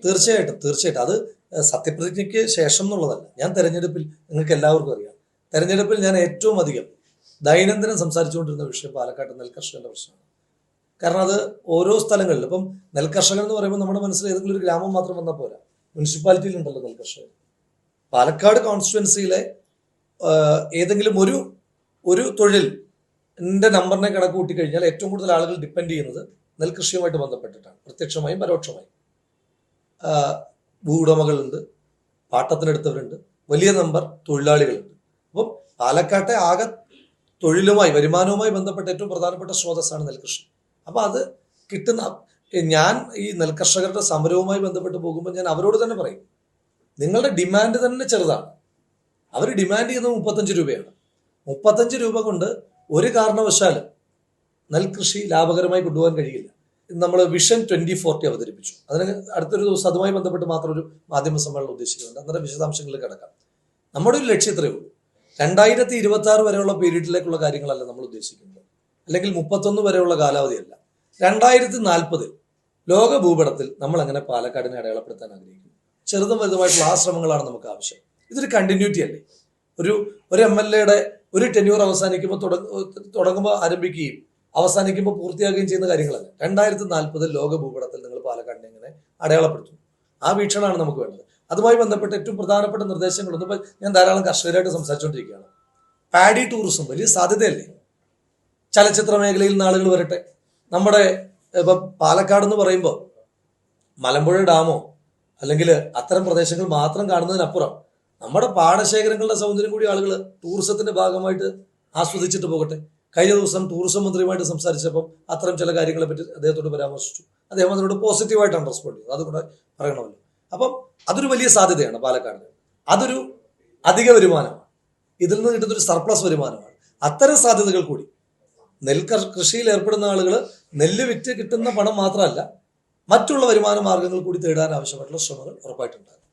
തീർച്ചയായിട്ടും അത് സത്യപ്രതിജ്ഞയ്ക്ക് ശേഷം എന്നുള്ളതല്ല. ഞാൻ തെരഞ്ഞെടുപ്പിൽ, നിങ്ങൾക്ക് എല്ലാവർക്കും അറിയാം, തെരഞ്ഞെടുപ്പിൽ ഞാൻ ഏറ്റവും അധികം ദൈനംദിനം സംസാരിച്ചുകൊണ്ടിരുന്ന വിഷയം പാലക്കാട്ട് നെൽകർഷകന്റെ പ്രശ്നമാണ്. കാരണം അത് ഓരോ സ്ഥലങ്ങളിലും ഇപ്പം നെൽകർഷകൻ എന്ന് പറയുമ്പോൾ നമ്മുടെ മനസ്സിൽ ഏതെങ്കിലും ഒരു ഗ്രാമം മാത്രം വന്നാൽ പോരാ. മുനിസിപ്പാലിറ്റിയിലുണ്ടല്ലോ നെൽകർഷകർ. പാലക്കാട് കോൺസ്റ്റിറ്റ്യുവൻസിയിലെ ഏതെങ്കിലും ഒരു തൊഴിലിന്റെ നമ്പറിനെ കണക്ക് കൂട്ടിക്കഴിഞ്ഞാൽ ഏറ്റവും കൂടുതൽ ആളുകൾ ഡിപ്പെൻഡ് ചെയ്യുന്നത് നെൽകൃഷിയുമായിട്ട് ബന്ധപ്പെട്ടിട്ടാണ്, പ്രത്യക്ഷമായും പരോക്ഷമായും. ഭൂവുടമകളുണ്ട്, പാട്ടത്തിനെടുത്തവരുണ്ട്, വലിയ നമ്പർ തൊഴിലാളികളുണ്ട്. അപ്പം പാലക്കാട്ടെ ആകെ തൊഴിലുമായി വരുമാനവുമായി ബന്ധപ്പെട്ട ഏറ്റവും പ്രധാനപ്പെട്ട സ്രോതസ്സാണ് നെൽകൃഷി. അപ്പൊ അത് കിട്ടുന്ന, ഞാൻ ഈ നെൽകർഷകരുടെ സമരവുമായി ബന്ധപ്പെട്ട് പോകുമ്പോൾ ഞാൻ അവരോട് തന്നെ പറയും, നിങ്ങളുടെ ഡിമാൻഡ് തന്നെ ചെറുതാണ്. അവർ ഡിമാൻഡ് ചെയ്യുന്നത് 35 രൂപയാണ്. 35 രൂപ കൊണ്ട് ഒരു കാരണവശാലും നെൽകൃഷി ലാഭകരമായി കൊണ്ടുപോകാൻ കഴിയില്ല. നമ്മൾ വിഷൻ 2040 അവതരിപ്പിച്ചു. അതിന് അടുത്തൊരു ദിവസം അതുമായി ബന്ധപ്പെട്ട് മാത്രം ഒരു മാധ്യമ സമ്മേളനം ഉദ്ദേശിക്കുന്നുണ്ട്. അന്നേരം വിശദാംശങ്ങളിൽ കിടക്കാം. നമ്മുടെ ഒരു ലക്ഷ്യം ഇത്രയേ ഉള്ളൂ. 2026 വരെയുള്ള പീരീഡിലേക്കുള്ള കാര്യങ്ങളല്ല നമ്മൾ ഉദ്ദേശിക്കുന്നത്, അല്ലെങ്കിൽ 31 വരെയുള്ള കാലാവധിയല്ല. 2040 ലോക ഭൂപടത്തിൽ നമ്മൾ അങ്ങനെ പാലക്കാടിനെ അടയാളപ്പെടുത്താൻ ആഗ്രഹിക്കുന്നു. ചെറുതും വലുതുമായിട്ടുള്ള ആ ശ്രമങ്ങളാണ് നമുക്ക് ആവശ്യം. ഇതൊരു കണ്ടിന്യൂറ്റി അല്ലേ? ഒരു MLA-യുടെ ഒരു ടെന്യൂർ അവസാനിക്കുമ്പോൾ തുടങ്ങുമ്പോൾ ആരംഭിക്കുകയും അവസാനിക്കുമ്പോൾ പൂർത്തിയാക്കുകയും ചെയ്യുന്ന കാര്യങ്ങളല്ല. 2040 ലോക ഭൂപടത്തിൽ നിങ്ങൾ പാലക്കാടിനെ എങ്ങനെ അടയാളപ്പെടുത്തും? ആ വീക്ഷണമാണ് നമുക്ക് വേണ്ടത്. അതുമായി ബന്ധപ്പെട്ട ഏറ്റവും പ്രധാനപ്പെട്ട നിർദ്ദേശങ്ങളൊന്നും ഇപ്പം ഞാൻ ധാരാളം കർഷകരായിട്ട് സംസാരിച്ചുകൊണ്ടിരിക്കുകയാണ്. പാഡി ടൂറിസം വലിയ സാധ്യതയല്ലേ? ചലച്ചിത്ര മേഖലയിൽ നിന്ന് ആളുകൾ വരട്ടെ. നമ്മുടെ ഇപ്പം പാലക്കാട് എന്ന് പറയുമ്പോൾ മലമ്പുഴ ഡാമോ അല്ലെങ്കിൽ അത്തരം പ്രദേശങ്ങൾ മാത്രം കാണുന്നതിനപ്പുറം നമ്മുടെ പാടശേഖരങ്ങളുടെ സൗന്ദര്യം കൂടി ആളുകൾ ടൂറിസത്തിന്റെ ഭാഗമായിട്ട് ആസ്വദിച്ചിട്ട് പോകട്ടെ. കഴിഞ്ഞ ദിവസം ടൂറിസം മന്ത്രിയുമായിട്ട് സംസാരിച്ചപ്പം അത്തരം ചില കാര്യങ്ങളെ പറ്റി അദ്ദേഹത്തോട് പരാമർശിച്ചു. അദ്ദേഹം അതിനോട് പോസിറ്റീവായിട്ടാണ് റെസ്പോണ്ട് ചെയ്തത്. അതുകൂടെ പറയണമല്ലോ. അപ്പം അതൊരു വലിയ സാധ്യതയാണ് പാലക്കാടിന്. അതൊരു അധിക വരുമാനമാണ്. ഇതിൽ നിന്ന് കിട്ടുന്നൊരു സർപ്ലസ് വരുമാനമാണ്. അത്തരം സാധ്യതകൾ കൂടി കൃഷിയിൽ ഏർപ്പെടുന്ന ആളുകൾ നെല്ല് വിറ്റ് കിട്ടുന്ന പണം മാത്രമല്ല, മറ്റുള്ള വരുമാന മാർഗങ്ങൾ കൂടി തേടാൻ ആവശ്യമായിട്ടുള്ള ശ്രമങ്ങൾ ഉറപ്പായിട്ടുണ്ടാകും.